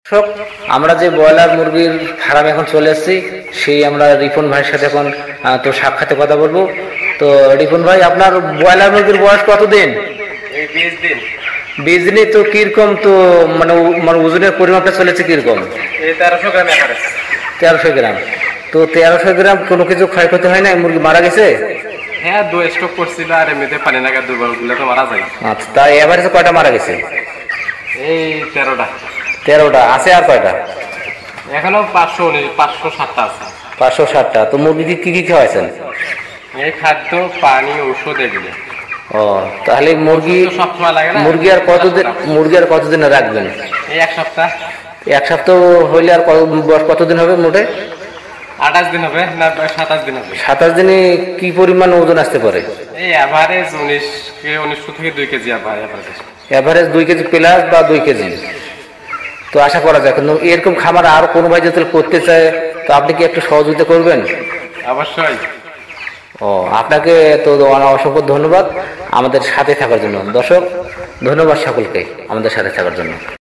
দর্শক, আমরা যে ব্রয়লার মুরগির ফার্মে এখন চলে এসেছি, সেই আমরা রিপন ভাইয়ের সাথে এখন তো সাক্ষাতে কথা বলবো। তো রিপন ভাই, আপনার ব্রয়লার মুরগির বয়স কতদিন? 20 দিন। 20 দিনে তো কিরকম, তো মানে মানে ওজনের পরিমাপটা চলেছে কিরকম? 1300 গ্রাম এভারেজ। 1300 গ্রাম। তো 1300 গ্রাম কোনো কিছু ক্ষয়ক্ষতি হয় না? মুরগি মারা গেছে? হ্যাঁ, 2 স্টক করছিল আর এমনিতে পানি লাগা দুর্বল গুলো তো মারা যায়। আচ্ছা, তাই এভারেজে কয়টা মারা গেছে? এই 13টা। 13টা আছে, আর কয়টা? এখনো 507টা আছে। 560টা। তো মুরগি কি কি খাওয়াইছেন? এই খাদ্য, পানি, ঔষধ এগুলো। ও, তাহলে মুরগি সবসময় লাগে না। মুরগি আর কতদিন রাখবেন? এই 1 সপ্তাহ। 1 সপ্তাহ হইলে আর কতদিন হবে মোটে? 28 দিন হবে না 27 দিন হবে। 27 দিনে কি পরিমাণ ওজন আসতে পারে? এই এভারেজ 1900 থেকে 2 কেজি এভারেজ 2 কেজি প্লাস বা 2 কেজি তো আশা করা যায়। কিন্তু এরকম খামার আর কোনো ভাই যদি করতে চায়, তো আপনি কি একটু সহযোগিতা করবেন? অবশ্যই। ও, আপনাকে তো অসংখ্য ধন্যবাদ আমাদের সাথে থাকার জন্য। দর্শক, ধন্যবাদ সকলকে আমাদের সাথে থাকার জন্য।